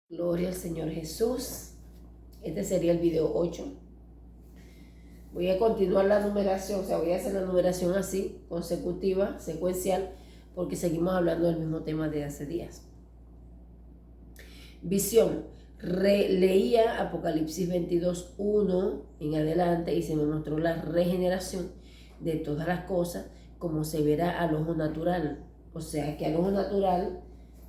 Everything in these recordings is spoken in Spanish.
Gloria al Señor Jesús. Este sería el video 8. Voy a continuar la numeración, o sea, voy a hacer la numeración así, consecutiva, secuencial, porque seguimos hablando del mismo tema de hace días. Visión. Leía Apocalipsis 22:1 en adelante y se me mostró la regeneración de todas las cosas como se verá al ojo natural. O sea, que al ojo natural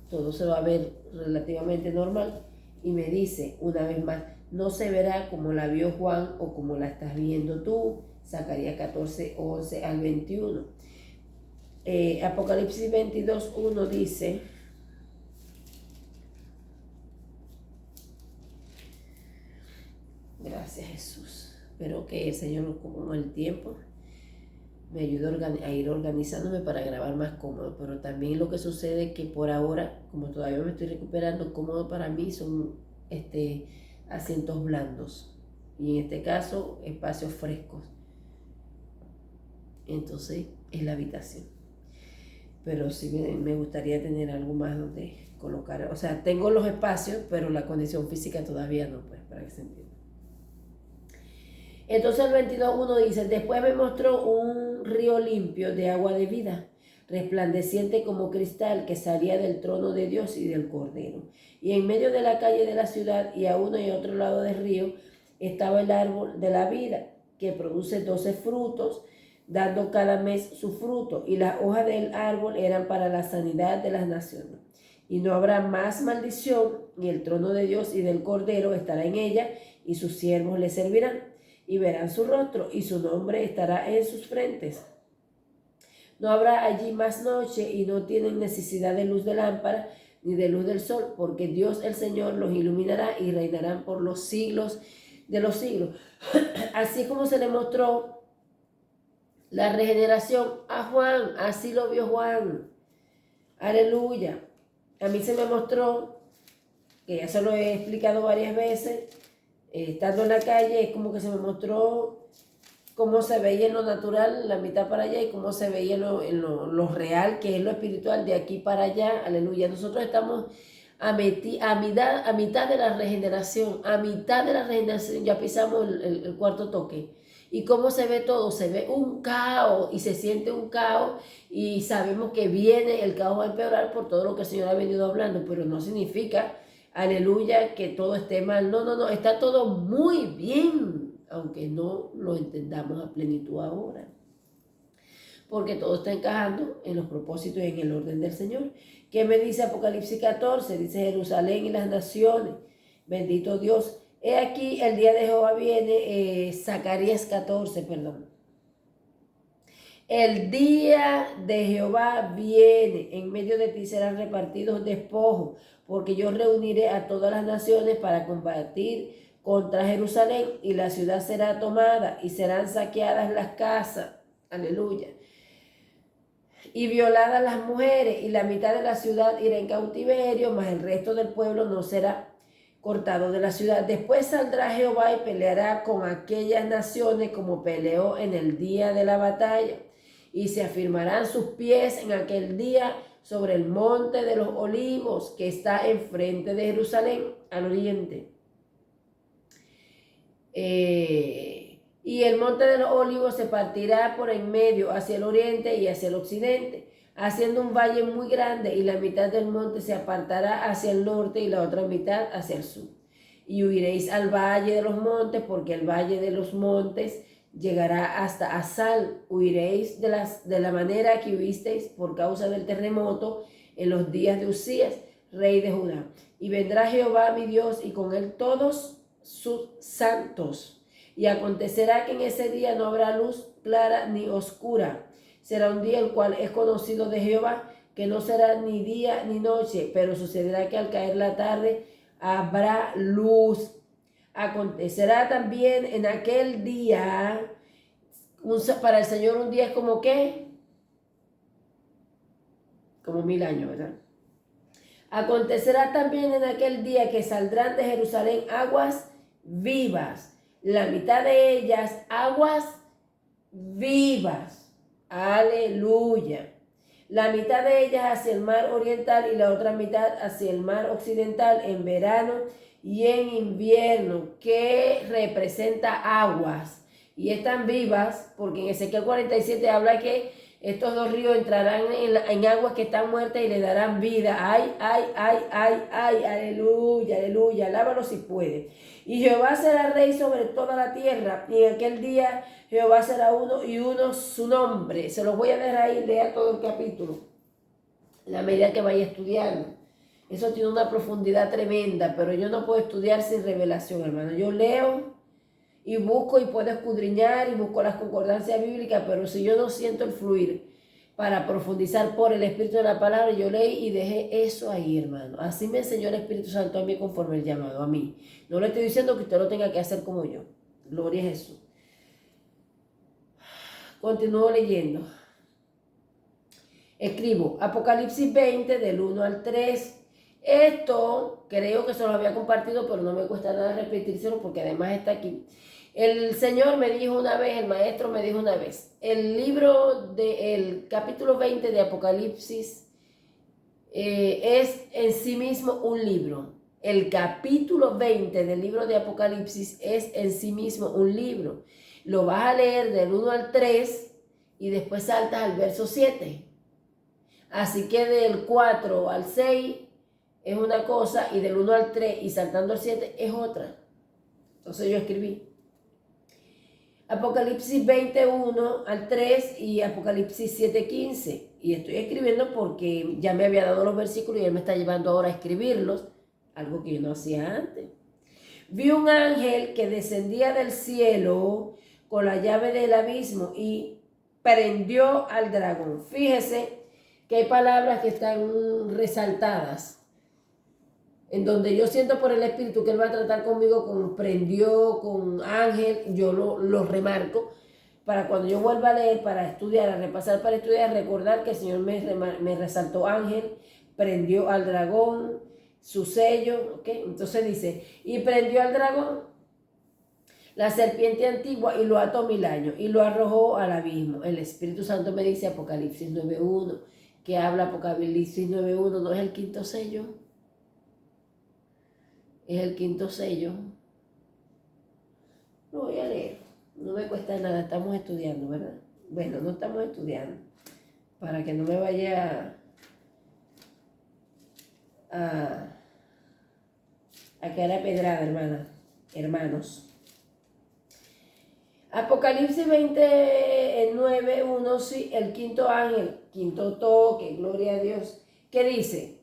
todo se va a ver relativamente normal. Y me dice una vez más, no se verá como la vio Juan o como la estás viendo tú. Zacarías 14:11 al 21. Apocalipsis 22:1 dice: gracias Jesús. Espero que el Señor, como el tiempo, me ayude a ir organizándome para grabar más cómodo. Pero también lo que sucede es que por ahora, como todavía me estoy recuperando, cómodo para mí son asientos blandos. Y en este caso, espacios frescos. Entonces, es la habitación. Pero sí me gustaría tener algo más donde colocar. O sea, tengo los espacios, pero la condición física todavía no, pues, para que se entienda. Entonces el 22:1 dice: después me mostró un río limpio de agua de vida, resplandeciente como cristal, que salía del trono de Dios y del Cordero. Y en medio de la calle de la ciudad y a uno y a otro lado del río estaba el árbol de la vida, que produce 12 frutos, dando cada mes su fruto, y las hojas del árbol eran para la sanidad de las naciones. Y no habrá más maldición, y el trono de Dios y del Cordero estará en ella, y sus siervos le servirán, y verán su rostro, y su nombre estará en sus frentes. No habrá allí más noche, y no tienen necesidad de luz de lámpara, ni de luz del sol, porque Dios el Señor los iluminará, y reinarán por los siglos de los siglos. Así como se le mostró la regeneración a Juan, así lo vio Juan. Aleluya. A mí se me mostró, que ya se lo he explicado varias veces, estando en la calle, es como que se me mostró cómo se veía en lo natural, la mitad para allá, y cómo se veía en lo real, que es lo espiritual, de aquí para allá. Aleluya. Nosotros estamos a mitad de la regeneración, ya pisamos el cuarto toque. ¿Y cómo se ve todo? Se ve un caos, y se siente un caos, y sabemos que viene, el caos va a empeorar por todo lo que el Señor ha venido hablando, pero no significa, aleluya, que todo esté mal. No, está todo muy bien, aunque no lo entendamos a plenitud ahora, porque todo está encajando en los propósitos y en el orden del Señor. ¿Qué me dice Apocalipsis 14? Dice: Jerusalén y las naciones, bendito Dios. He aquí, el día de Jehová viene, Zacarías 14, perdón. El día de Jehová viene, en medio de ti serán repartidos despojos, porque yo reuniré a todas las naciones para combatir contra Jerusalén, y la ciudad será tomada, y serán saqueadas las casas. Aleluya. Y violadas las mujeres, y la mitad de la ciudad irá en cautiverio, mas el resto del pueblo no será cortado de la ciudad. Después saldrá Jehová y peleará con aquellas naciones como peleó en el día de la batalla, y se afirmarán sus pies en aquel día sobre el monte de los olivos, que está enfrente de Jerusalén, al oriente. Y el monte de los olivos se partirá por en medio hacia el oriente y hacia el occidente, haciendo un valle muy grande, y la mitad del monte se apartará hacia el norte y la otra mitad hacia el sur. Y huiréis al valle de los montes, porque el valle de los montes llegará hasta Asal. Huiréis de la manera que huisteis por causa del terremoto en los días de Usías, rey de Judá. Y vendrá Jehová mi Dios, y con él todos sus santos. Y acontecerá que en ese día no habrá luz clara ni oscura. Será un día el cual es conocido de Jehová, que no será ni día ni noche, pero sucederá que al caer la tarde habrá luz. Acontecerá también en aquel día, para el Señor un día es como ¿qué? Como 1000 años, ¿verdad? Acontecerá también en aquel día que saldrán de Jerusalén aguas vivas, la mitad de ellas aguas vivas. Aleluya. la mitad de ellas hacia el mar oriental y la otra mitad hacia el mar occidental en verano y en invierno, que representa aguas. Y están vivas, porque en Ezequiel 47 habla que estos dos ríos entrarán en aguas que están muertas y le darán vida. Ay, ay, ay, ay, ay, aleluya, aleluya, alábalo si puede. Y Jehová será rey sobre toda la tierra, y en aquel día Jehová será uno y uno su nombre. Se los voy a dejar ahí, lea todo el capítulo, la medida que vaya estudiando. Eso tiene una profundidad tremenda, pero yo no puedo estudiar sin revelación, hermano. Yo leo y busco y puedo escudriñar y busco las concordancias bíblicas, pero si yo no siento el fluir para profundizar por el Espíritu de la palabra, yo leí y dejé eso ahí, hermano. Así me enseñó el Espíritu Santo a mí conforme el llamado a mí. No le estoy diciendo que usted lo tenga que hacer como yo. Gloria a Jesús. Continúo leyendo. Escribo Apocalipsis 20 del 1 al 3. Esto creo que se lo había compartido, pero no me cuesta nada repetírselo porque además está aquí. El Señor me dijo una vez, el Maestro me dijo una vez, el capítulo 20 de Apocalipsis es en sí mismo un libro. El capítulo 20 del libro de Apocalipsis es en sí mismo un libro. Lo vas a leer del 1 al 3 y después saltas al verso 7. Así que del 4 al 6 es una cosa y del 1 al 3 y saltando al 7 es otra. Entonces yo escribí Apocalipsis 21 al 3 y Apocalipsis 7:15. Y estoy escribiendo porque ya me había dado los versículos y él me está llevando ahora a escribirlos, algo que yo no hacía antes. Vi un ángel que descendía del cielo con la llave del abismo y prendió al dragón. Fíjese que hay palabras que están resaltadas, en donde yo siento por el Espíritu que Él va a tratar conmigo con prendió, con ángel, yo lo remarco, para cuando yo vuelva a leer, para estudiar, a repasar, para estudiar, recordar que el Señor me resaltó ángel, prendió al dragón, su sello, ¿ok? Entonces dice, y prendió al dragón, la serpiente antigua, y lo ató 1000 años, y lo arrojó al abismo. El Espíritu Santo me dice Apocalipsis 9:1, que habla Apocalipsis 9:1, ¿no es el quinto sello? Es el quinto sello. Lo voy a leer. No me cuesta nada. Estamos estudiando, ¿verdad? Bueno, no estamos estudiando. Para que no me vaya a quedar apedrada, hermanos. Apocalipsis 29:1, sí, el quinto ángel, quinto toque, gloria a Dios. ¿Qué dice?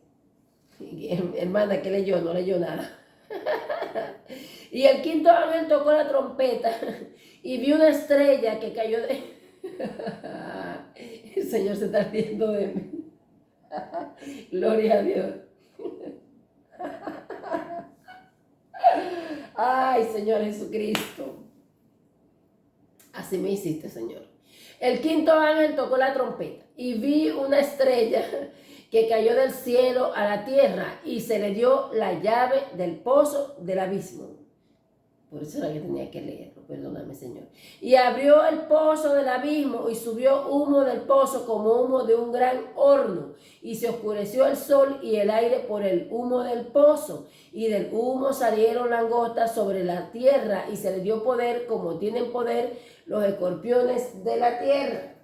Hermana, ¿qué leyó? No leyó nada. Y el quinto ángel tocó la trompeta y vi una estrella que cayó de... El Señor se está riendo de mí. Gloria a Dios. Ay, Señor Jesucristo. Así me hiciste, Señor. El quinto ángel tocó la trompeta y vi una estrella que cayó del cielo a la tierra y se le dio la llave del pozo del abismo. Por eso era que tenía que leerlo, perdóname, Señor. Y abrió el pozo del abismo y subió humo del pozo como humo de un gran horno. Y se oscureció el sol y el aire por el humo del pozo. Y del humo salieron langostas sobre la tierra y se le dio poder como tienen poder los escorpiones de la tierra.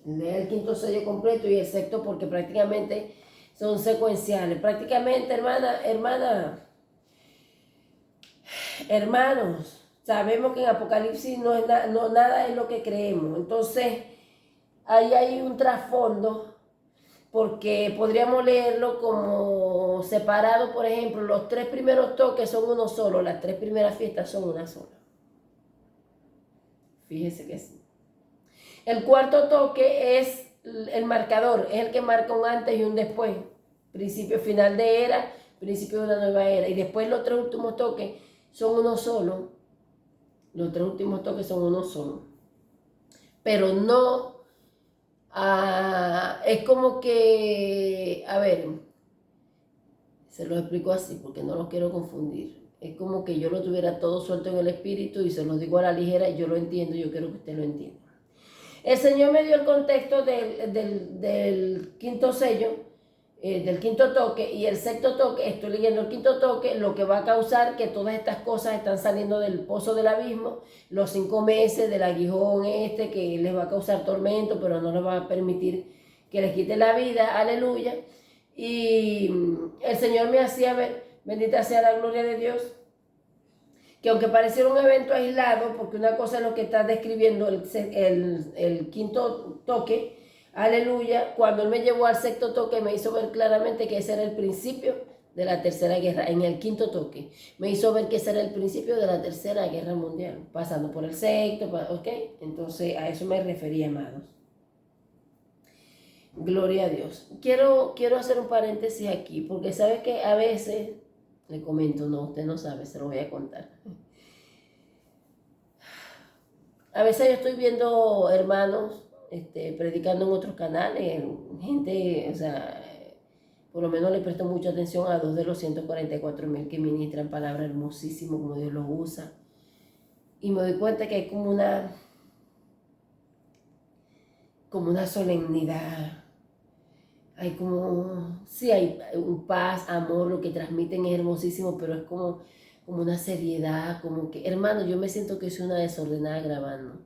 Lea el quinto sello completo y el sexto porque prácticamente son secuenciales. Prácticamente, hermanos, sabemos que en Apocalipsis nada es lo que creemos. Entonces, ahí hay un trasfondo porque podríamos leerlo como separado. Por ejemplo, los 3 primeros toques son uno solo, las 3 primeras fiestas son una sola. Fíjese que sí. El cuarto toque es el marcador, es el que marca un antes y un después. Principio final de era, principio de una nueva era. Y después los 3 últimos toques son uno solo. Los 3 últimos toques son uno solo. Pero no, es como que, a ver, se lo explico así porque no los quiero confundir. Es como que yo lo tuviera todo suelto en el espíritu y se lo digo a la ligera y yo lo entiendo, yo quiero que usted lo entienda. El Señor me dio el contexto del quinto sello, del quinto toque, y el sexto toque. Estoy leyendo el quinto toque, lo que va a causar que todas estas cosas están saliendo del pozo del abismo, los 5 meses del aguijón que les va a causar tormento, pero no les va a permitir que les quite la vida, aleluya. Y el Señor me hacía ver, bendita sea la gloria de Dios, que aunque pareciera un evento aislado, porque una cosa es lo que está describiendo el quinto toque, aleluya, cuando Él me llevó al sexto toque me hizo ver claramente que ese era el principio de la tercera guerra. En el quinto toque me hizo ver que ese era el principio de la tercera guerra mundial, pasando por el sexto, ¿ok? Entonces a eso me refería, amados. Gloria a Dios. Quiero hacer un paréntesis aquí, porque sabe que a veces, le comento, no, usted no sabe, se lo voy a contar. A veces yo estoy viendo hermanos predicando en otros canales, gente, o sea, por lo menos le presto mucha atención a 2 de los 144,000 que ministran palabras hermosísimas como Dios los usa. Y me doy cuenta que hay como una solemnidad. Hay como, sí, hay un paz, amor, lo que transmiten es hermosísimo, pero es como una seriedad, como que, hermano, yo me siento que soy una desordenada grabando.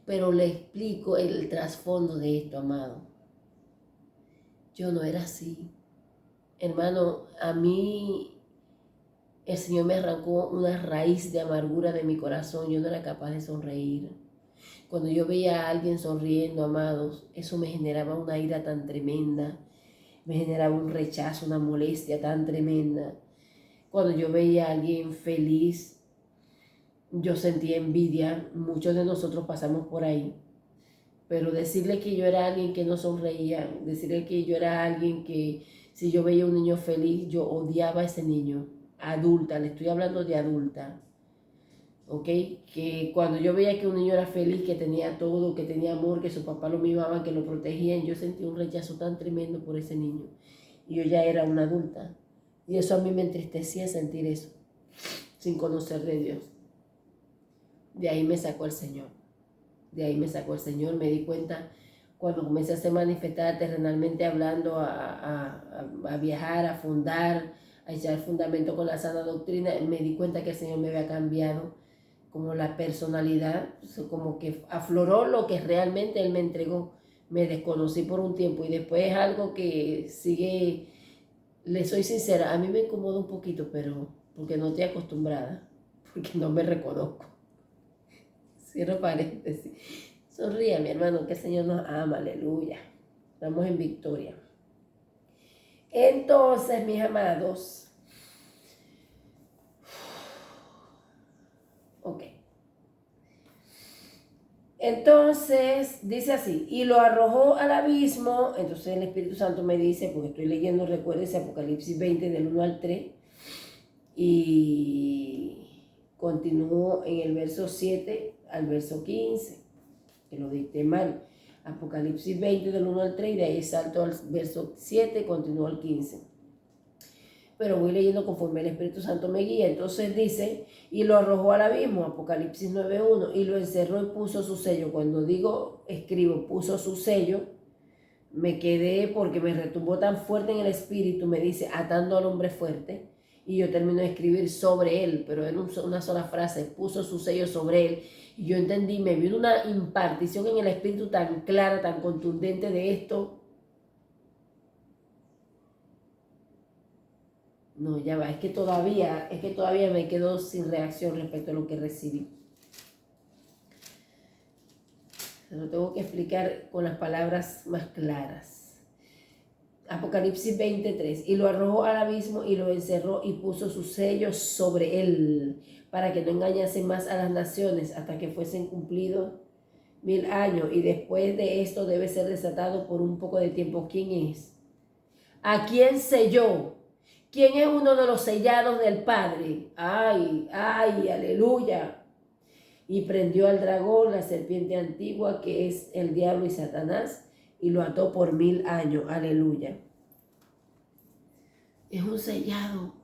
Pero le explico el trasfondo de esto, amado. Yo no era así. Hermano, a mí el Señor me arrancó una raíz de amargura de mi corazón. Yo no era capaz de sonreír. Cuando yo veía a alguien sonriendo, amados, eso me generaba una ira tan tremenda. Me generaba un rechazo, una molestia tan tremenda. Cuando yo veía a alguien feliz, yo sentía envidia. Muchos de nosotros pasamos por ahí. Pero decirle que yo era alguien que no sonreía, decirle que yo era alguien que si yo veía a un niño feliz, yo odiaba a ese niño. Adulta, le estoy hablando de adulta. ¿Ok? Que cuando yo veía que un niño era feliz, que tenía todo, que tenía amor, que su papá lo mimaban, que lo protegían, yo sentía un rechazo tan tremendo por ese niño. Y yo ya era una adulta. Y eso a mí me entristecía sentir eso, sin conocer de Dios. De ahí me sacó el Señor. De ahí me sacó el Señor. Me di cuenta cuando comencé a ser manifestada terrenalmente hablando, a viajar, a fundar, a echar fundamento con la sana doctrina. Me di cuenta que el Señor me había cambiado como la personalidad, como que afloró lo que realmente Él me entregó. Me desconocí por un tiempo y después es algo que sigue, le soy sincera, a mí me incomoda un poquito, pero porque no estoy acostumbrada, porque no me reconozco. Cierro paréntesis. Sonríe, mi hermano, que el Señor nos ama, aleluya. Estamos en victoria. Entonces, mis amados, ok. Entonces, dice así, y lo arrojó al abismo. Entonces el Espíritu Santo me dice, porque estoy leyendo, recuérdense, Apocalipsis 20 del 1 al 3, y continúo en el verso 7 al verso 15, que lo dicté mal. Apocalipsis 20 del 1 al 3, y de ahí salto al verso 7 y continúo al 15. Pero voy leyendo conforme el Espíritu Santo me guía. Entonces dice, y lo arrojó al abismo, Apocalipsis 9:1, y lo encerró y puso su sello. Cuando digo, escribo, puso su sello, me quedé porque me retumbó tan fuerte en el espíritu, me dice, atando al hombre fuerte, y yo termino de escribir sobre él, pero en una sola frase, puso su sello sobre él, y yo entendí, me vino una impartición en el espíritu tan clara, tan contundente de esto. No, ya va, es que todavía me quedo sin reacción respecto a lo que recibí. Se lo tengo que explicar con las palabras más claras. Apocalipsis 23, y lo arrojó al abismo y lo encerró y puso sus sellos sobre él, para que no engañase más a las naciones hasta que fuesen cumplidos 1000 años, y después de esto debe ser desatado por un poco de tiempo. ¿Quién es? ¿A quién selló? ¿Quién es uno de los sellados del Padre? ¡Ay, ay, aleluya! Y prendió al dragón, la serpiente antigua, que es el diablo y Satanás, y lo ató por 1000 años. Aleluya. Es un sellado.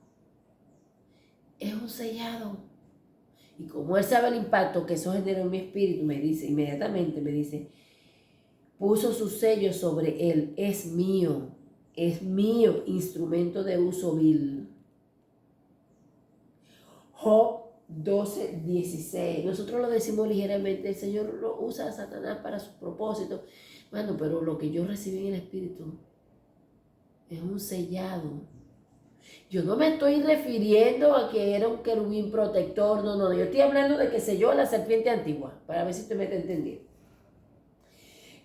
Es un sellado. Y como él sabe el impacto que eso genera en mi espíritu, me dice, inmediatamente me dice, puso su sello sobre él. Es mío, instrumento de uso vil. Job 12:16. Nosotros lo decimos ligeramente, el Señor lo usa a Satanás para sus propósitos. Bueno, pero lo que yo recibí en el Espíritu es un sellado. Yo no me estoy refiriendo a que era un querubín protector, no, yo estoy hablando de que selló a la serpiente antigua, para ver si usted me está entendiendo.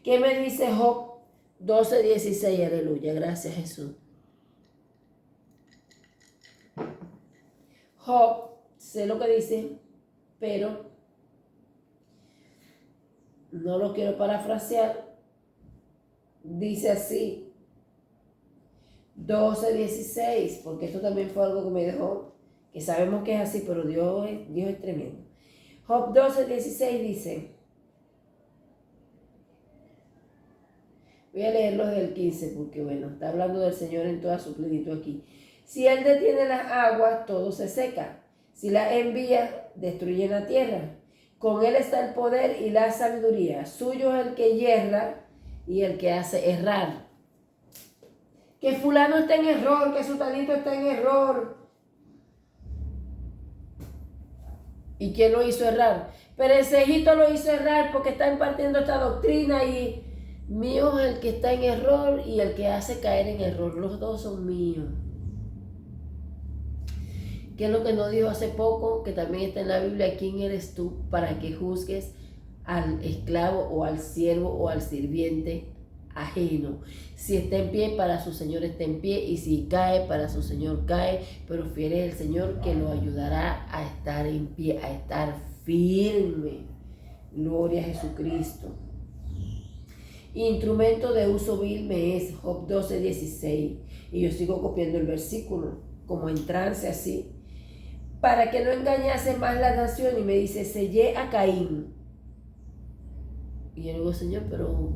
¿Qué me dice Job 12:16? Aleluya, gracias Jesús. Job, sé lo que dice, pero no lo quiero parafrasear. Dice así, 12:16, porque esto también fue algo que me dejó, que sabemos que es así, pero Dios es tremendo. Job 12:16 dice, voy a leerlo desde el 15, porque bueno, está hablando del Señor en toda su plenitud aquí. Si Él detiene las aguas, todo se seca. Si las envía, destruye la tierra. Con Él está el poder y la sabiduría. Suyo es el que yerra y el que hace errar. Que fulano está en error, que sutanito está en error. ¿Y quién lo hizo errar? Pero el cejito lo hizo errar porque está impartiendo esta doctrina y mío es el que está en error y el que hace caer en error. Los dos son míos. ¿Qué es lo que nos dijo hace poco? Que también está en la Biblia. ¿Quién eres tú para que juzgues al esclavo o al siervo o al sirviente ajeno? Si está en pie, para su Señor está en pie, y si cae, para su Señor cae, pero fiel es el Señor que lo ayudará a estar en pie, a estar firme. Gloria a Jesucristo. Instrumento de uso vil me es, Job 12:16, y yo sigo copiando el versículo, como en trance así, para que no engañase más la nación, y me dice, sellé a Caín. Y yo digo, Señor, pero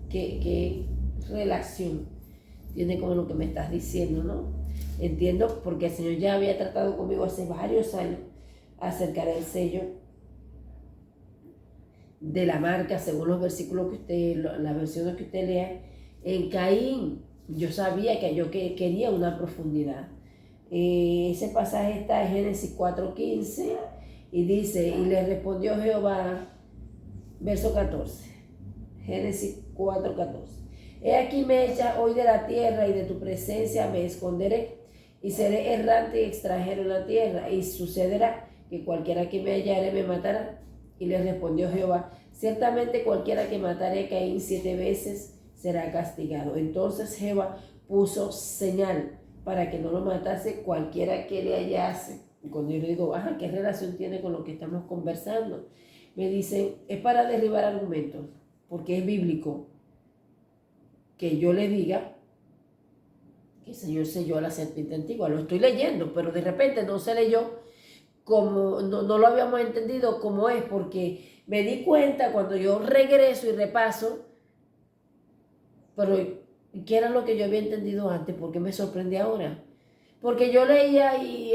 ¿qué relación tiene con lo que me estás diciendo, no? Entiendo, porque el Señor ya había tratado conmigo hace varios años acerca del sello de la marca, según los versículos que usted, las versiones que usted lea. En Caín, yo sabía que yo quería una profundidad. Ese pasaje está en Génesis 4:15 y dice, y le respondió Jehová, verso 14, Génesis 4:14. He aquí me echas hoy de la tierra y de tu presencia me esconderé y seré errante y extranjero en la tierra, y sucederá que cualquiera que me hallare me matará. Y le respondió Jehová, ciertamente cualquiera que matare a Caín 7 veces será castigado. Entonces Jehová puso señal para que no lo matase cualquiera que le hallase. Y cuando yo le digo, ¿qué relación tiene con lo que estamos conversando? Me dicen, es para derribar argumentos, porque es bíblico que yo le diga que el Señor selló a la serpiente antigua. Lo estoy leyendo, pero de repente no se leyó como, no lo habíamos entendido como es, porque me di cuenta cuando yo regreso y repaso, pero ¿qué era lo que yo había entendido antes? ¿Por qué me sorprendí ahora? Porque yo leía y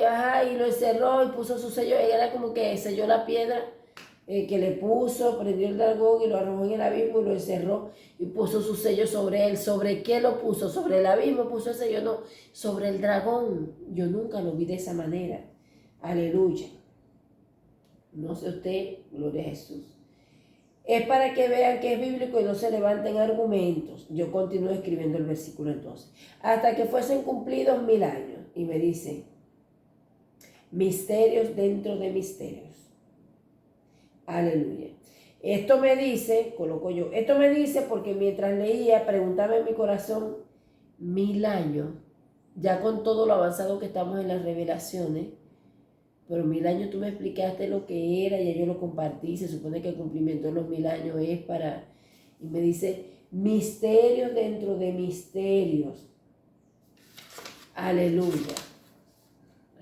lo encerró y puso su sello, y era como que selló la piedra que le puso, prendió el dragón y lo arrojó en el abismo y lo encerró y puso su sello sobre él. ¿Sobre qué lo puso? ¿Sobre el abismo puso el sello? No, sobre el dragón. Yo nunca lo vi de esa manera. Aleluya. No sé usted, gloria a Jesús. Es para que vean que es bíblico y no se levanten argumentos. Yo continúo escribiendo el versículo entonces. Hasta que fuesen cumplidos 1000 años. Y me dice, misterios dentro de misterios. Aleluya. Esto me dice, coloco yo, esto me dice porque mientras leía, preguntaba en mi corazón, 1000 años, ya con todo lo avanzado que estamos en las revelaciones, pero 1000 años tú me explicaste lo que era, ya yo lo compartí, se supone que el cumplimiento de los 1000 años es para, y me dice, misterios dentro de misterios. Aleluya.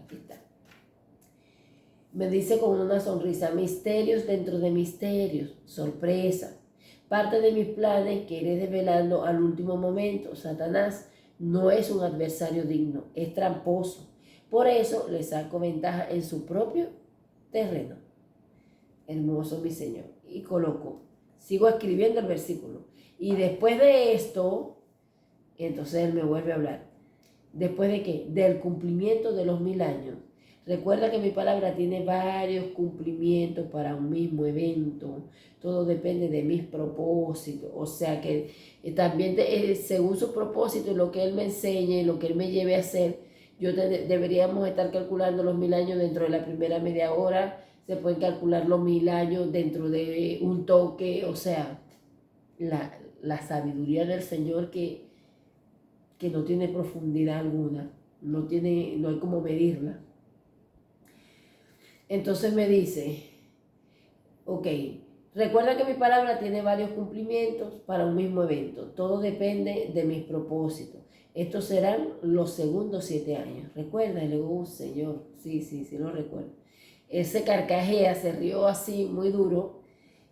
Aquí está. Me dice con una sonrisa, misterios dentro de misterios, sorpresa. Parte de mis planes que iré desvelando al último momento. Satanás no es un adversario digno, es tramposo. Por eso le saco ventaja en su propio terreno. Hermoso mi Señor. Y coloco, Sigo escribiendo el versículo. Y después de esto, entonces él me vuelve a hablar. ¿Después de qué? Del cumplimiento de los 1000 años. Recuerda que mi palabra tiene varios cumplimientos para un mismo evento. Todo depende de mis propósitos. O sea que también según su propósito y lo que él me enseñe, lo que él me lleve a hacer, deberíamos estar calculando los 1000 años dentro de la primera media hora. Se pueden calcular los 1000 años dentro de un toque. O sea, la sabiduría del Señor que no tiene profundidad alguna, no hay como medirla. Entonces me dice, ok, recuerda que mi palabra tiene varios cumplimientos para un mismo evento, todo depende de mis propósitos. Estos serán los segundos 7 años. ¿Recuerda? Y le digo, Señor, sí, lo recuerdo. Él se carcajea, se rió así muy duro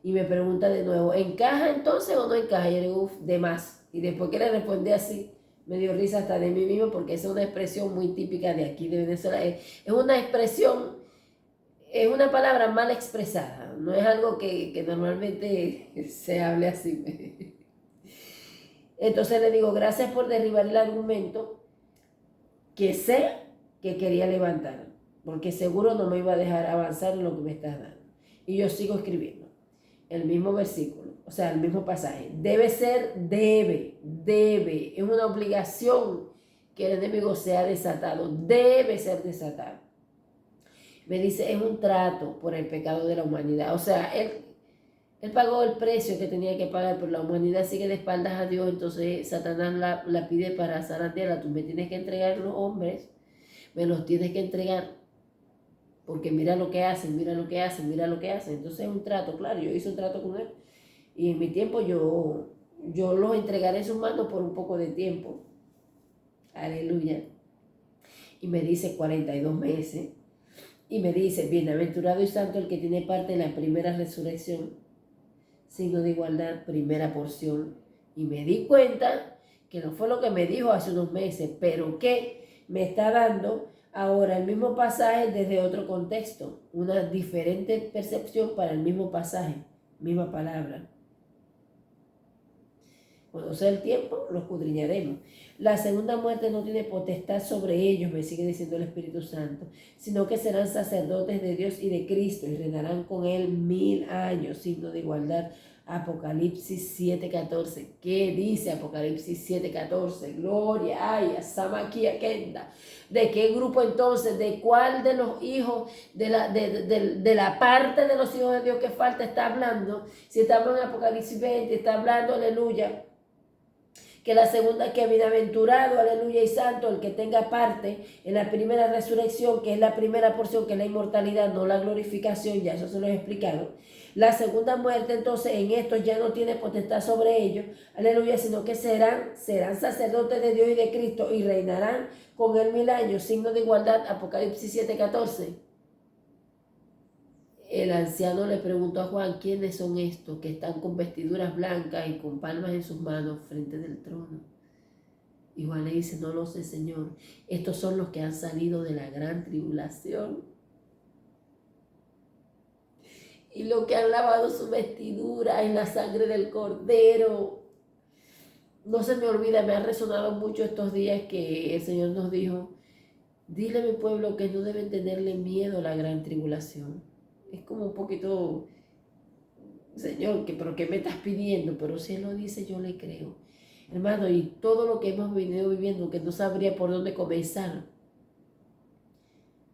y me pregunta de nuevo, ¿encaja entonces o no encaja? Y yo le digo, de más. Y después que le respondí así, me dio risa hasta de mí mismo porque esa es una expresión muy típica de aquí de Venezuela. Es una expresión, es una palabra mal expresada, no es algo que normalmente se hable así. Entonces le digo, gracias por derribar el argumento que sé que quería levantar, porque seguro no me iba a dejar avanzar en lo que me estás dando. Y yo sigo escribiendo el mismo versículo, o sea, el mismo pasaje. Debe, es una obligación que el enemigo sea desatado, debe ser desatado. Me dice, es un trato por el pecado de la humanidad. O sea, él pagó el precio que tenía que pagar, pero la humanidad sigue de espaldas a Dios, entonces Satanás la pide para zarandearla. Tú me tienes que entregar los hombres, me los tienes que entregar, porque mira lo que hacen. Entonces es un trato, claro, yo hice un trato con él. Y en mi tiempo yo los entregaré en sus manos por un poco de tiempo. Aleluya. Y me dice 42 meses. Y me dice, bienaventurado y santo el que tiene parte en la primera resurrección. Signo de igualdad, primera porción. Y me di cuenta que no fue lo que me dijo hace unos meses, pero que me está dando ahora el mismo pasaje desde otro contexto. Una diferente percepción para el mismo pasaje, misma palabra. Cuando sea el tiempo, lo escudriñaremos. La segunda muerte no tiene potestad sobre ellos, me sigue diciendo el Espíritu Santo, sino que serán sacerdotes de Dios y de Cristo y reinarán con él 1000 años, signo de igualdad. Apocalipsis 7:14. ¿Qué dice Apocalipsis 7:14? Gloria, ay, Samaquia Kenda. ¿De qué grupo entonces? ¿De cuál de los hijos, de la parte de los hijos de Dios que falta está hablando? Si está hablando en Apocalipsis 20, está hablando, aleluya, que la segunda, que bienaventurado, aleluya, y santo, el que tenga parte en la primera resurrección, que es la primera porción, que es la inmortalidad, no la glorificación, ya eso se lo he explicado. La segunda muerte, entonces, en esto ya no tiene potestad sobre ellos, aleluya, sino que serán sacerdotes de Dios y de Cristo y reinarán con él 1000 años, signo de igualdad, Apocalipsis 7:14. El anciano le preguntó a Juan, ¿quiénes son estos que están con vestiduras blancas y con palmas en sus manos frente del trono? Y Juan le dice, no lo sé, Señor. Estos son los que han salido de la gran tribulación y los que han lavado su vestidura en la sangre del Cordero. No se me olvida, me ha resonado mucho estos días que el Señor nos dijo, dile a mi pueblo que no deben tenerle miedo a la gran tribulación. Es como un poquito, Señor, ¿pero qué me estás pidiendo? Pero si Él lo dice, yo le creo. Hermano, y todo lo que hemos venido viviendo, que no sabría por dónde comenzar,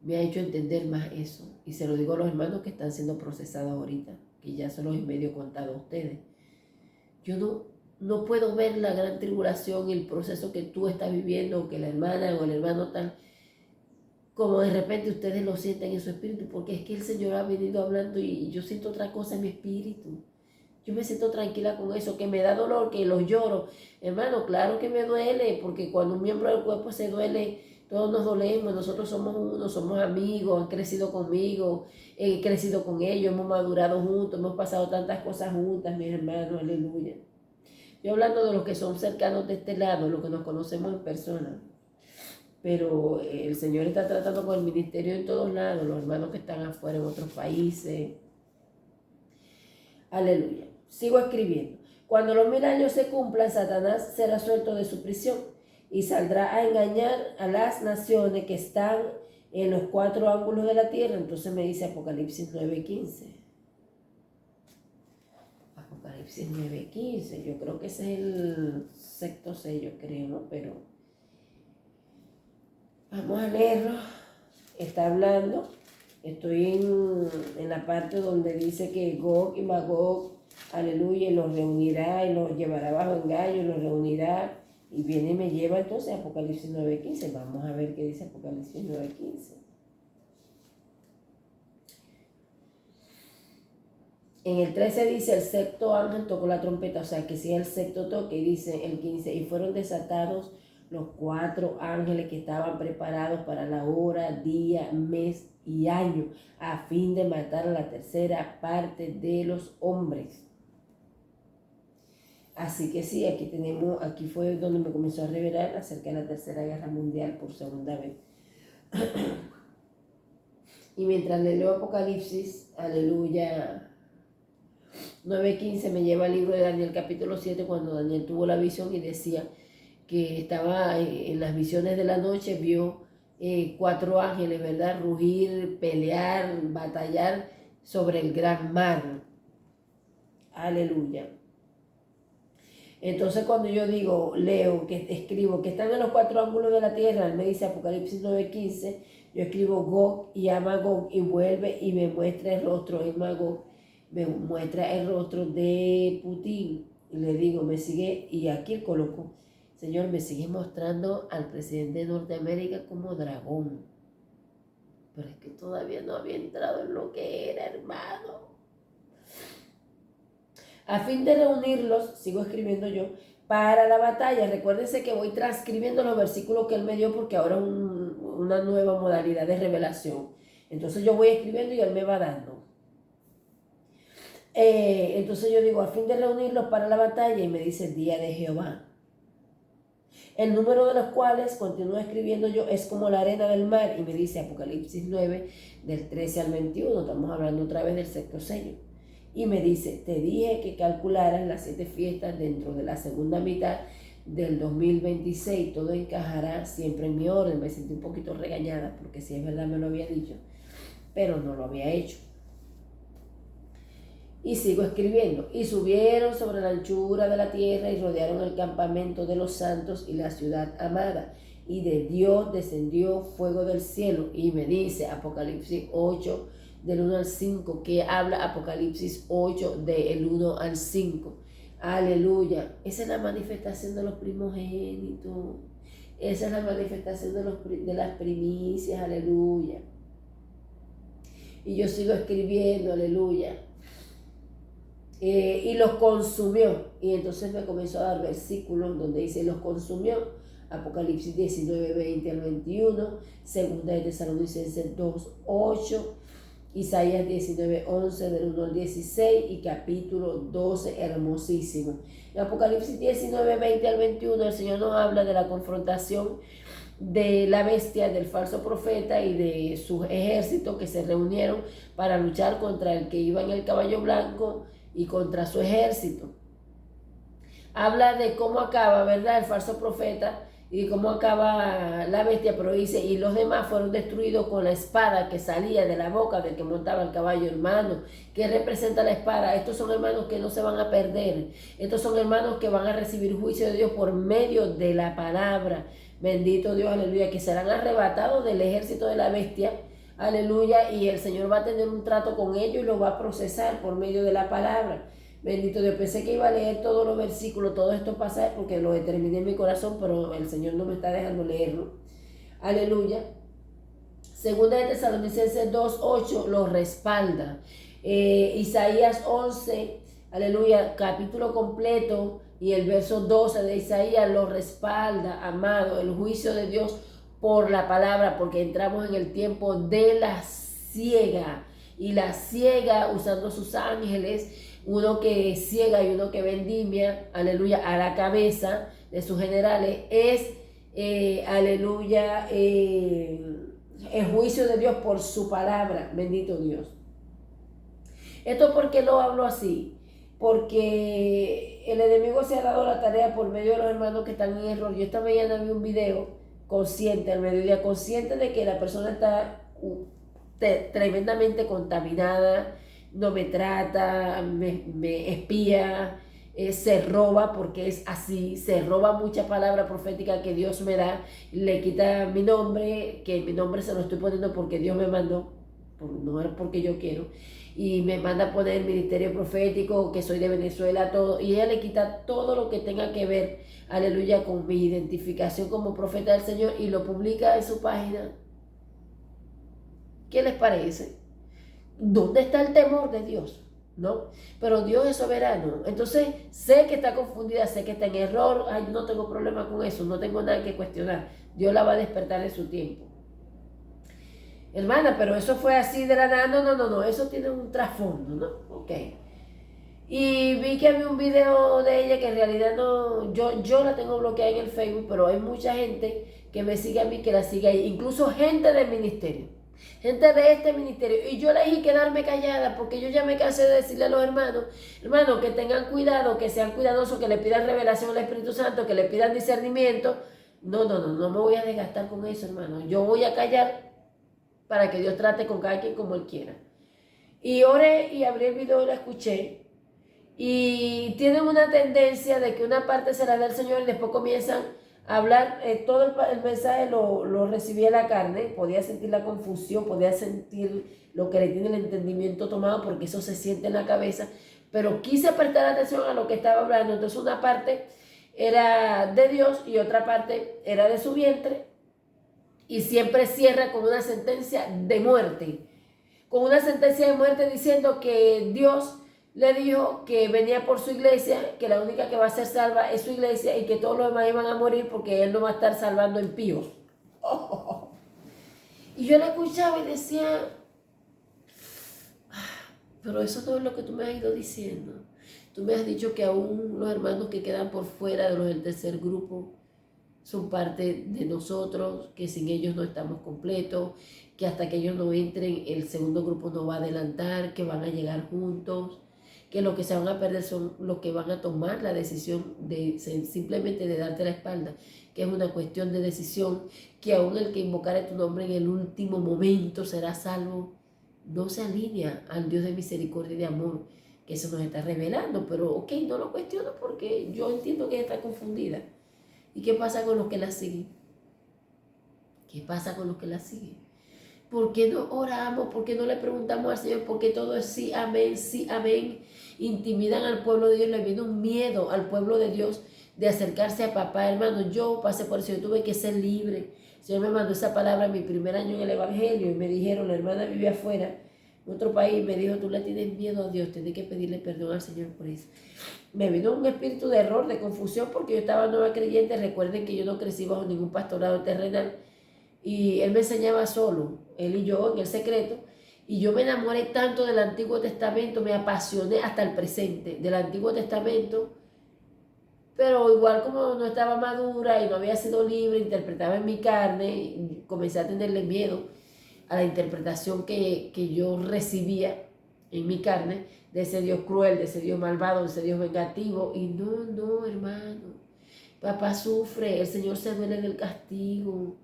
me ha hecho entender más eso. Y se lo digo a los hermanos que están siendo procesados ahorita, que ya se los he medio contado a ustedes. Yo no puedo ver la gran tribulación y el proceso que tú estás viviendo, o que la hermana o el hermano están, como de repente ustedes lo sienten en su espíritu, porque es que el Señor ha venido hablando y yo siento otra cosa en mi espíritu. Yo me siento tranquila con eso, que me da dolor, que los lloro. Hermano, claro que me duele, porque cuando un miembro del cuerpo se duele, todos nos dolemos, nosotros somos uno, somos amigos, han crecido conmigo, he crecido con ellos, hemos madurado juntos, hemos pasado tantas cosas juntas, mis hermanos, aleluya. Yo hablando de los que son cercanos de este lado, los que nos conocemos en persona. Pero el Señor está tratando con el ministerio en todos lados, los hermanos que están afuera en otros países. Aleluya. Sigo escribiendo. Cuando los 1000 años se cumplan, Satanás será suelto de su prisión y saldrá a engañar a las naciones que están en los 4 ángulos de la tierra. Entonces me dice Apocalipsis 9:15. Apocalipsis 9:15. Yo creo que ese es el sexto sello, creo, ¿no? Pero vamos a leerlo. Está hablando. Estoy en la parte donde dice que Gog y Magog, aleluya, y los reunirá y los llevará bajo engaño y los reunirá. Y viene y me lleva entonces a Apocalipsis 9:15. Vamos a ver qué dice Apocalipsis 9:15. En el 13 dice, el sexto ángel tocó la trompeta, o sea que si es el sexto toque, y dice el 15, y fueron desatados los 4 ángeles que estaban preparados para la hora, día, mes y año, a fin de matar a la tercera parte de los hombres. Así que sí, aquí fue donde me comenzó a revelar acerca de la Tercera Guerra Mundial por segunda vez. Y mientras le leo Apocalipsis, aleluya, 9:15 me lleva al libro de Daniel capítulo 7, cuando Daniel tuvo la visión y decía que estaba en las visiones de la noche, vio 4 ángeles, ¿verdad? Rugir, pelear, batallar sobre el gran mar. Aleluya. Entonces cuando yo digo, leo, que escribo, que están en los 4 ángulos de la tierra, él me dice Apocalipsis 9:15, yo escribo Gog y a Magog y vuelve y me muestra el rostro, y Magog me muestra el rostro de Putin. Y le digo, me sigue, y aquí coloco, Señor, me sigue mostrando al presidente de Norteamérica como dragón. Pero es que todavía no había entrado en lo que era, hermano. A fin de reunirlos, sigo escribiendo yo, para la batalla. Recuérdense que voy transcribiendo los versículos que él me dio porque ahora es una nueva modalidad de revelación. Entonces yo voy escribiendo y él me va dando. Entonces yo digo, a fin de reunirlos para la batalla, y me dice el día de Jehová. El número de los cuales, continúo escribiendo yo, es como la arena del mar, y me dice Apocalipsis 9, del 13 al 21, estamos hablando otra vez del sexto sello. Y me dice, te dije que calcularas las 7 fiestas dentro de la segunda mitad del 2026, todo encajará siempre en mi orden. Me sentí un poquito regañada, porque si es verdad me lo había dicho, pero no lo había hecho. Y sigo escribiendo, y subieron sobre la anchura de la tierra y rodearon el campamento de los santos y la ciudad amada. Y de Dios descendió fuego del cielo. Y me dice Apocalipsis 8, del 1 al 5, que habla Apocalipsis 8, del 1 al 5. Aleluya. Esa es la manifestación de los primogénitos. Esa es la manifestación de las primicias. Aleluya. Y yo sigo escribiendo, aleluya. Y los consumió. Y entonces me comenzó a dar versículos donde dice los consumió. Apocalipsis 19, 20 al 21, Segunda de Tesalonicenses 2, 8, Isaías 19, 11 del 1 al 16 y capítulo 12, hermosísimo. En Apocalipsis 19, 20 al 21 el Señor nos habla de la confrontación de la bestia, del falso profeta y de sus ejércitos que se reunieron para luchar contra el que iba en el caballo blanco y contra su ejército. Habla de cómo acaba, ¿verdad?, el falso profeta y cómo acaba la bestia, pero dice, y los demás fueron destruidos con la espada que salía de la boca del que montaba el caballo. Hermano, ¿qué representa la espada? Estos son hermanos que no se van a perder. Estos son hermanos que van a recibir juicio de Dios por medio de la palabra. Bendito Dios, aleluya, que serán arrebatados del ejército de la bestia. Aleluya, y el Señor va a tener un trato con ellos y lo va a procesar por medio de la palabra. Bendito Dios, pensé que iba a leer todos los versículos, todo esto pasa porque lo determiné en mi corazón, pero el Señor no me está dejando leerlo. Aleluya. Segunda de Tesalonicenses 2:8 lo respalda. Isaías 11, aleluya, capítulo completo y el verso 12 de Isaías lo respalda, amado, el juicio de Dios por la palabra, porque entramos en el tiempo de la ciega, y la ciega usando sus ángeles, uno que ciega y uno que vendimia, aleluya, a la cabeza de sus generales, es, aleluya, el juicio de Dios por su palabra. Bendito Dios. ¿Esto por qué lo hablo así? porque el enemigo se ha dado la tarea por medio de los hermanos que están en error. Yo esta mañana vi un video consciente, al mediodía, consciente de que la persona está tremendamente contaminada, no me trata, me espía, se roba, porque es así, se roba mucha palabra profética que Dios me da, le quita mi nombre, que mi nombre se lo estoy poniendo porque Dios me mandó, no es porque yo quiero, y me manda a poner ministerio profético, que soy de Venezuela, todo, y ella le quita todo lo que tenga que ver, aleluya, con mi identificación como profeta del Señor, y lo publica en su página. ¿Qué les parece? ¿Dónde está el temor de Dios? ¿No? Pero Dios es soberano. Entonces, sé que está confundida, sé que está en error. Ay, yo no tengo problema con eso, no tengo nada que cuestionar. Dios la va a despertar en su tiempo. Hermana, pero eso fue así de la nada. No, eso tiene un trasfondo, ¿no? Ok. Y vi que había un video de ella que en realidad no, yo la tengo bloqueada en el Facebook, pero hay mucha gente que me sigue a mí, que la sigue ahí, incluso gente del ministerio, gente de este ministerio, y yo le dije quedarme callada, porque yo ya me cansé de decirle a los hermanos, que tengan cuidado, que sean cuidadosos, que le pidan revelación al Espíritu Santo, que le pidan discernimiento. No me voy a desgastar con eso, hermano. Yo voy a callar para que Dios trate con cada quien como Él quiera. Y oré y abrí el video y la escuché. Y tienen una tendencia de que una parte será del Señor y después comienzan a hablar, todo el mensaje lo recibía la carne, podía sentir la confusión, podía sentir lo que le tiene el entendimiento tomado, porque eso se siente en la cabeza, pero quise prestar atención a lo que estaba hablando. Entonces una parte era de Dios y otra parte era de su vientre, y siempre cierra con una sentencia de muerte, diciendo que Dios le dijo que venía por su iglesia, que la única que va a ser salva es su iglesia, y que todos los demás iban a morir porque Él no va a estar salvando impíos. Y yo la escuchaba y decía, pero eso no es lo que tú me has ido diciendo. Tú me has dicho que aún los hermanos que quedan por fuera de los del tercer grupo son parte de nosotros, que sin ellos no estamos completos, que hasta que ellos no entren el segundo grupo no va a adelantar, que van a llegar juntos, que lo que se van a perder son los que van a tomar la decisión de simplemente de darte la espalda, que es una cuestión de decisión, que aún el que invocare tu nombre en el último momento será salvo. No se alinea al Dios de misericordia y de amor que se nos está revelando, pero ok, no lo cuestiono porque yo entiendo que ella está confundida. ¿Y qué pasa con los que la siguen? ¿Qué pasa con los que la siguen? ¿Por qué no oramos? ¿Por qué no le preguntamos al Señor? ¿Por qué todo es sí, amén, sí, amén? Intimidan al pueblo de Dios, le viene un miedo al pueblo de Dios de acercarse a papá. Hermano, yo pasé por eso, yo tuve que ser libre. El Señor me mandó esa palabra en mi primer año en el Evangelio y me dijeron, la hermana vive afuera, en otro país, me dijo, tú le tienes miedo a Dios, tienes que pedirle perdón al Señor por eso. Me vino un espíritu de error, de confusión, porque yo estaba nueva creyente. Recuerden que yo no crecí bajo ningún pastorado terrenal, y él me enseñaba solo, él y yo en el secreto, y yo me enamoré tanto del Antiguo Testamento, me apasioné hasta el presente del Antiguo Testamento, pero igual como no estaba madura y no había sido libre, interpretaba en mi carne, y comencé a tenerle miedo a la interpretación que yo recibía en mi carne, de ese Dios cruel, de ese Dios malvado, de ese Dios vengativo. Y no, hermano, papá sufre, el Señor se duele del castigo,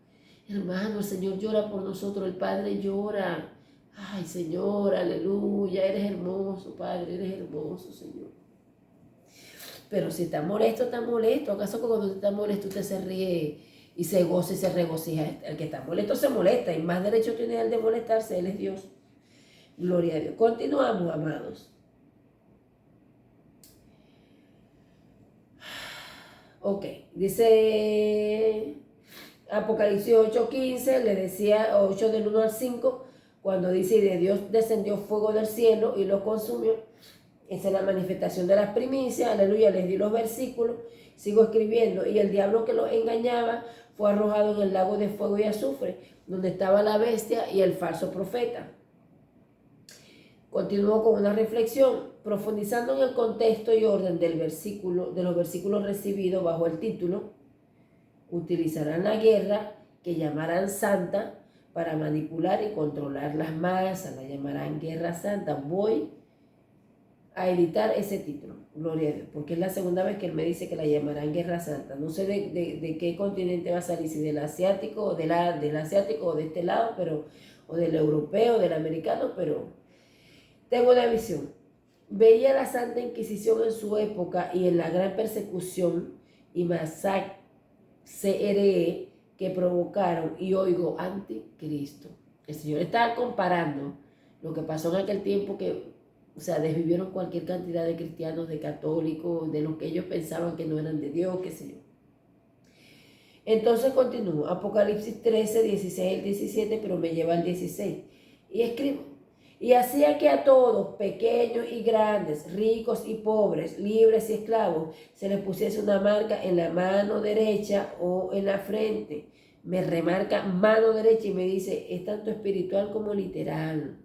hermano, el Señor llora por nosotros, el Padre llora. Ay, Señor, aleluya, eres hermoso, Padre, eres hermoso, Señor. Pero si está molesto, está molesto. ¿Acaso cuando usted está molesto usted se ríe y se goza y se regocija? El que está molesto se molesta, y más derecho tiene él de molestarse, Él es Dios. Gloria a Dios. Continuamos, amados. Ok, dice Apocalipsis 8:15, le decía 8 del 1 al 5, cuando dice, y de Dios descendió fuego del cielo y lo consumió. Esa es la manifestación de las primicias, aleluya. Les di los versículos, sigo escribiendo. Y el diablo que los engañaba fue arrojado en el lago de fuego y azufre, donde estaba la bestia y el falso profeta. Continúo con una reflexión, profundizando en el contexto y orden de los versículos recibidos bajo el título: utilizarán la guerra, que llamarán santa, para manipular y controlar las masas. La llamarán guerra santa. Voy a editar ese título, gloria a Dios, porque es la segunda vez que él me dice que la llamarán Guerra Santa. No sé de qué continente va a salir, si del asiático o del asiático o de este lado, pero, o del europeo, o del americano, pero tengo una visión. Veía la Santa Inquisición en su época y en la gran persecución y masacre CRE que provocaron, y oigo anticristo. El Señor estaba comparando lo que pasó en aquel tiempo que, o sea, desvivieron cualquier cantidad de cristianos, de católicos, de los que ellos pensaban que no eran de Dios, qué sé yo. Entonces continúo, Apocalipsis 13, 16 al 17, pero me lleva al 16. Y escribo, y hacía que a todos, pequeños y grandes, ricos y pobres, libres y esclavos, se les pusiese una marca en la mano derecha o en la frente. Me remarca mano derecha y me dice, es tanto espiritual como literal.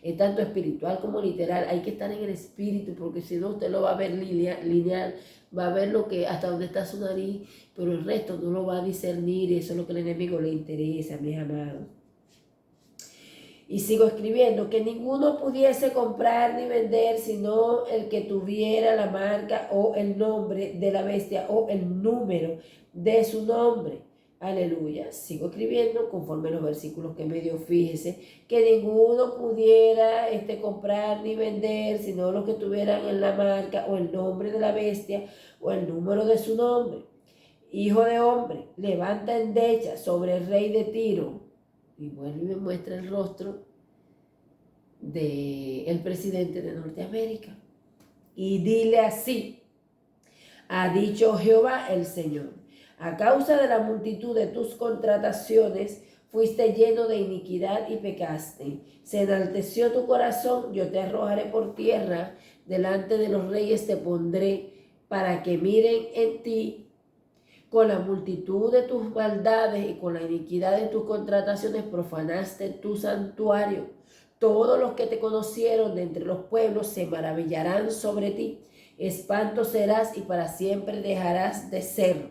Es tanto espiritual como literal. Hay que estar en el espíritu, porque si no usted lo va a ver lineal, va a ver lo que hasta donde está su nariz, pero el resto no lo va a discernir, y eso es lo que al enemigo le interesa, mis amados. Y sigo escribiendo, que ninguno pudiese comprar ni vender sino el que tuviera la marca o el nombre de la bestia o el número de su nombre. Aleluya. Sigo escribiendo conforme los versículos que me dio. Fíjese que ninguno pudiera comprar ni vender sino los que tuvieran en la marca o el nombre de la bestia o el número de su nombre. Hijo de hombre, levanta endecha sobre el rey de Tiro. Y vuelve y me muestra el rostro del presidente de Norteamérica. Y dile así, ha dicho Jehová el Señor, a causa de la multitud de tus contrataciones, fuiste lleno de iniquidad y pecaste. Se enalteció tu corazón, yo te arrojaré por tierra, delante de los reyes te pondré, para que miren en ti. Con la multitud de tus maldades y con la iniquidad de tus contrataciones profanaste tu santuario. Todos los que te conocieron de entre los pueblos se maravillarán sobre ti. Espanto serás y para siempre dejarás de ser.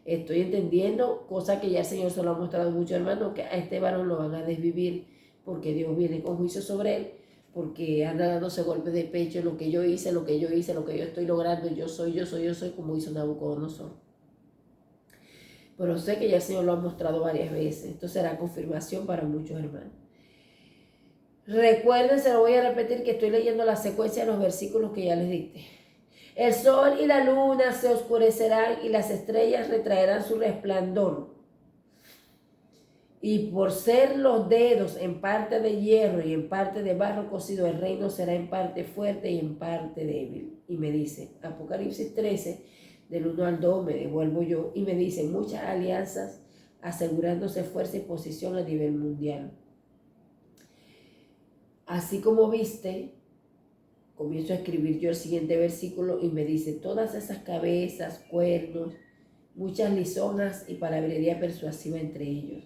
Estoy entendiendo, cosa que ya el Señor se lo ha mostrado mucho, hermano, que a este varón lo van a desvivir porque Dios viene con juicio sobre él, porque anda dándose golpes de pecho, lo que yo hice, lo que yo estoy logrando, yo soy, como hizo Nabucodonosor. Pero sé que ya el Señor lo ha mostrado varias veces. Esto será confirmación para muchos hermanos. Recuerden, se lo voy a repetir, que estoy leyendo la secuencia de los versículos que ya les dicté. El sol y la luna se oscurecerán y las estrellas retraerán su resplandor. Y por ser los dedos en parte de hierro y en parte de barro cocido, el reino será en parte fuerte y en parte débil. Y me dice, Apocalipsis 13, del 1 al 2, me devuelvo yo, y me dice, muchas alianzas asegurándose fuerza y posición a nivel mundial. Así como viste, comienzo a escribir yo el siguiente versículo y me dice, todas esas cabezas, cuernos, muchas lisonjas y palabrería persuasiva entre ellos.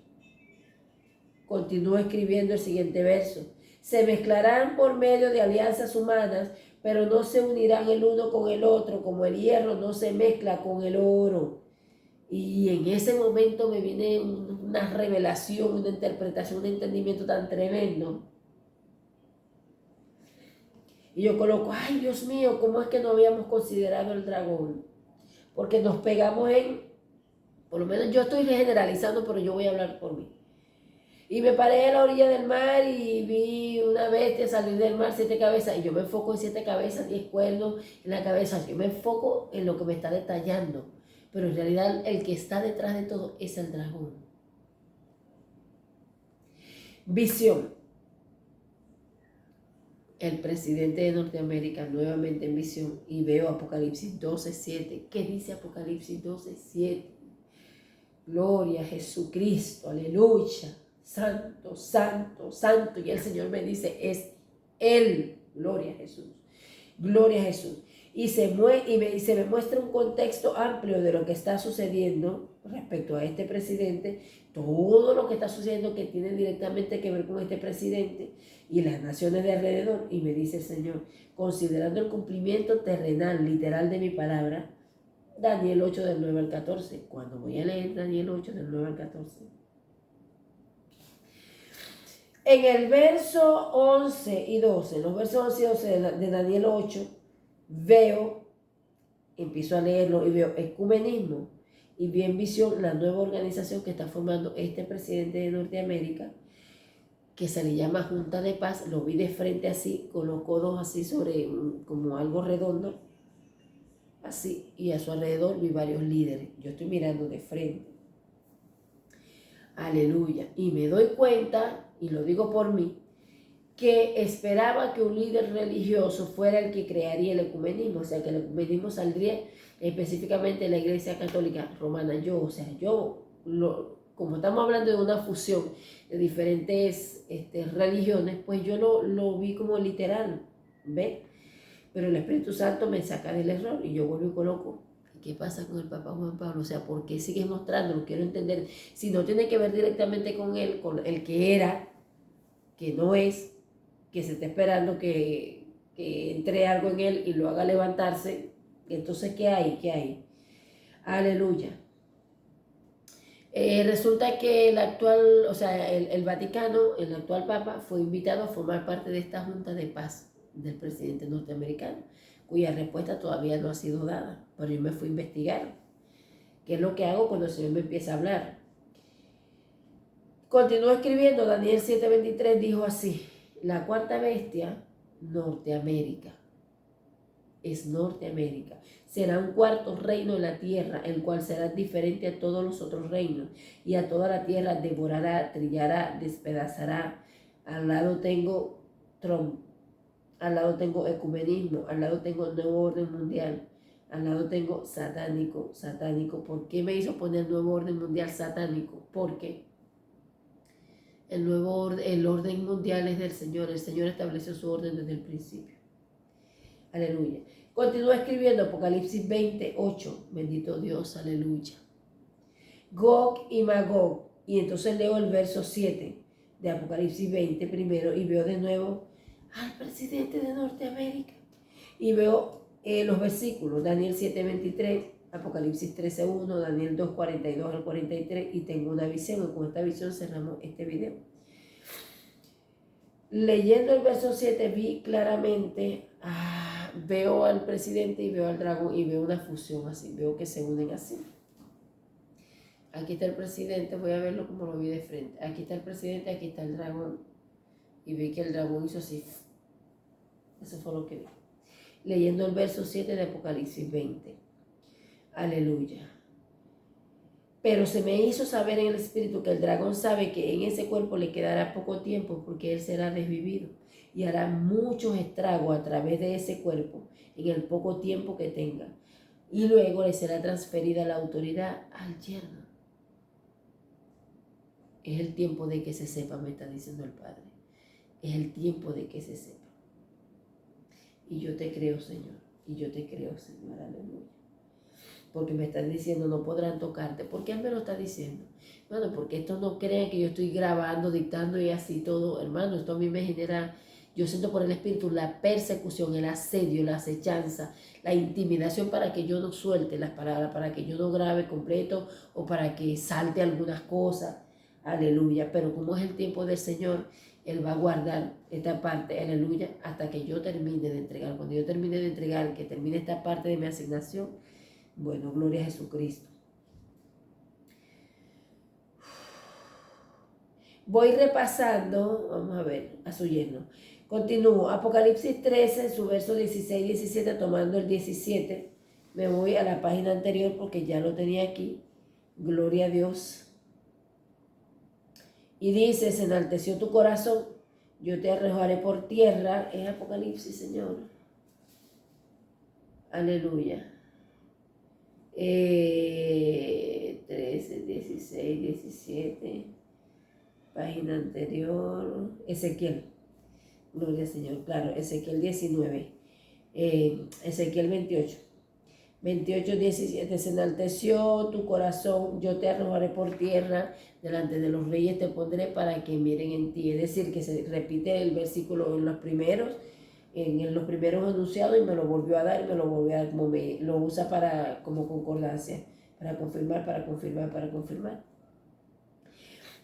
Continúo escribiendo el siguiente verso. Se mezclarán por medio de alianzas humanas, pero no se unirán el uno con el otro, como el hierro no se mezcla con el oro. Y en ese momento me viene una revelación, una interpretación, un entendimiento tan tremendo. Y yo coloco, ay Dios mío, ¿cómo es que no habíamos considerado el dragón? Porque nos pegamos por lo menos yo estoy generalizando, pero yo voy a hablar por mí. Y me paré a la orilla del mar y vi una bestia salir del mar, 7 cabezas. Y yo me enfoco en 7 cabezas, 10 cuernos en la cabeza. Yo me enfoco en lo que me está detallando. Pero en realidad el que está detrás de todo es el dragón. Visión. El presidente de Norteamérica nuevamente en visión. Y veo Apocalipsis 12:7. ¿Qué dice Apocalipsis 12:7? Gloria a Jesucristo, aleluya. Santo, santo, santo. Y el Señor me dice, es Él. Gloria a Jesús. Gloria a Jesús. Y se me muestra un contexto amplio de lo que está sucediendo respecto a este presidente, todo lo que está sucediendo que tiene directamente que ver con este presidente y las naciones de alrededor. Y me dice el Señor, considerando el cumplimiento terrenal, literal de mi palabra, Daniel 8 del 9 al 14. Cuando voy a leer Daniel 8 del 9 al 14. En el verso 11 y 12, en los versos 11 y 12 de Daniel 8, empiezo a leerlo y veo ecumenismo y vi en visión la nueva organización que está formando este presidente de Norteamérica, que se le llama Junta de Paz. Lo vi de frente así, con los codos así sobre como algo redondo, así, y a su alrededor vi varios líderes. Yo estoy mirando de frente. Aleluya. Y me doy cuenta, y lo digo por mí, que esperaba que un líder religioso fuera el que crearía el ecumenismo, o sea, que el ecumenismo saldría específicamente de la Iglesia Católica Romana. Como estamos hablando de una fusión de diferentes religiones, pues yo lo vi como literal, ¿ve? Pero el Espíritu Santo me saca del error y yo vuelvo y coloco, ¿qué pasa con el Papa Juan Pablo? O sea, ¿por qué sigues mostrándolo? Quiero entender, si no tiene que ver directamente con él, con el que era, que no es, que se está esperando que entre algo en él y lo haga levantarse. Entonces, ¿qué hay? ¿Qué hay? Aleluya. Resulta que el actual, o sea, el Vaticano, el actual Papa, fue invitado a formar parte de esta Junta de Paz del presidente norteamericano, cuya respuesta todavía no ha sido dada. Pero yo me fui a investigar. ¿Qué es lo que hago cuando el Señor me empieza a hablar? Continúa escribiendo, Daniel 7:23 dijo así: la cuarta bestia, Norteamérica, es Norteamérica. Será un cuarto reino en la tierra, el cual será diferente a todos los otros reinos, y a toda la tierra devorará, trillará, despedazará. Al lado tengo Trump, al lado tengo ecumenismo, al lado tengo nuevo orden mundial, al lado tengo satánico. ¿Por qué me hizo poner nuevo orden mundial satánico? Porque el orden mundial es del Señor. El Señor estableció su orden desde el principio. Aleluya. Continúa escribiendo Apocalipsis 28. Bendito Dios, aleluya. Gog y Magog. Y entonces leo el verso 7 de Apocalipsis 20 primero y veo de nuevo al presidente de Norteamérica. Y veo los versículos, Daniel 7:23, Apocalipsis 13:1, Daniel 2:42 al 43, y tengo una visión, y con esta visión cerramos este video. Leyendo el verso 7 vi claramente, veo al presidente y veo al dragón y veo una fusión así, veo que se unen así. Aquí está el presidente, voy a verlo como lo vi de frente. Aquí está el presidente, aquí está el dragón. Y vi que el dragón hizo así. Eso fue lo que vi. Leyendo el verso 7 de Apocalipsis 20. Aleluya. Pero se me hizo saber en el espíritu que el dragón sabe que en ese cuerpo le quedará poco tiempo, porque él será desvivido y hará muchos estragos a través de ese cuerpo en el poco tiempo que tenga. Y luego le será transferida la autoridad al yerno. Es el tiempo de que se sepa, me está diciendo el Padre. Es el tiempo de que se sepa. Y yo te creo, Señor. Y yo te creo, Señor. Aleluya. Porque me están diciendo, no podrán tocarte. ¿Por qué Él me lo está diciendo? Bueno, porque esto no crean que yo estoy grabando, dictando y así todo. Hermano, esto a mí me genera, yo siento por el Espíritu la persecución, el asedio, la acechanza, la intimidación para que yo no suelte las palabras, para que yo no grabe completo o para que salte algunas cosas. Aleluya. Pero como es el tiempo del Señor, Él va a guardar esta parte, aleluya, hasta que yo termine de entregar. Cuando yo termine de entregar, que termine esta parte de mi asignación, bueno, gloria a Jesucristo. Voy repasando, vamos a ver, a su yerno. Continúo, Apocalipsis 13, su verso 16 y 17, tomando el 17. Me voy a la página anterior porque ya lo tenía aquí. Gloria a Dios. Y dice, se enalteció tu corazón, yo te arrojaré por tierra. Es Apocalipsis, Señor. Aleluya. 13, 16, 17, página anterior, Ezequiel, gloria al Señor, claro, Ezequiel 19, Ezequiel 28, 17, se enalteció tu corazón, yo te arrojaré por tierra, delante de los reyes te pondré para que miren en ti. Es decir, que se repite el versículo en los primeros anunciados, y me lo volvió a dar, y me lo volvió a dar, como lo usa como concordancia, para confirmar.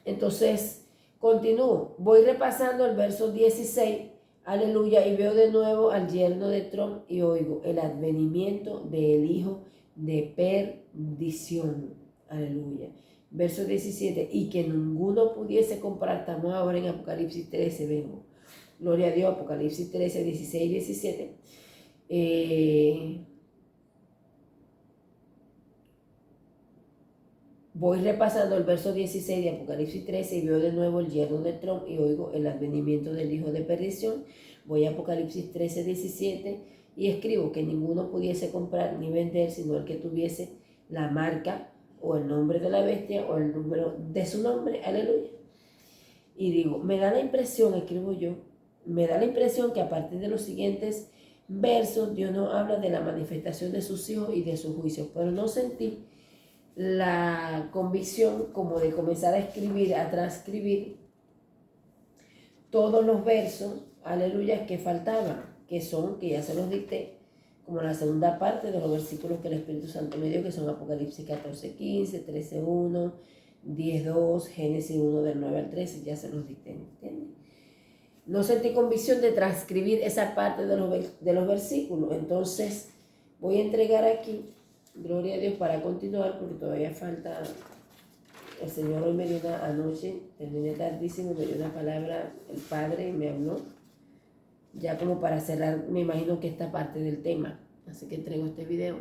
Entonces, Continúo, voy repasando el verso 16, aleluya, y veo de nuevo al yerno de Trump y oigo el advenimiento del hijo de perdición, aleluya. Verso 17, y que ninguno pudiese comprar, estamos ahora en Apocalipsis 13, vengo. Gloria a Dios, Apocalipsis 13, 16 y 17. Voy repasando el verso 16 de Apocalipsis 13 y veo de nuevo el yerno de Trump y oigo el advenimiento del hijo de perdición. Voy a Apocalipsis 13, 17 y escribo que ninguno pudiese comprar ni vender sino el que tuviese la marca o el nombre de la bestia o el número de su nombre. Aleluya. Y digo, me da la impresión, escribo yo, me da la impresión que a partir de los siguientes versos Dios nos habla de la manifestación de sus hijos y de sus juicios, pero no sentí la convicción como de comenzar a escribir, a transcribir todos los versos, aleluya, que faltaban, que ya se los dicté, como la segunda parte de los versículos que el Espíritu Santo me dio, que son Apocalipsis 14, 15, 13, 1, 10, 2, Génesis 1 del 9 al 13, ya se los dicté, ¿entiendes? No sentí convicción de transcribir esa parte de los versículos, entonces voy a entregar aquí, gloria a Dios, para continuar, porque todavía falta. El Señor hoy me dio anoche, terminé tardísimo, me dio una palabra, el Padre me habló, ya como para cerrar, me imagino que esta parte del tema, así que entrego este video.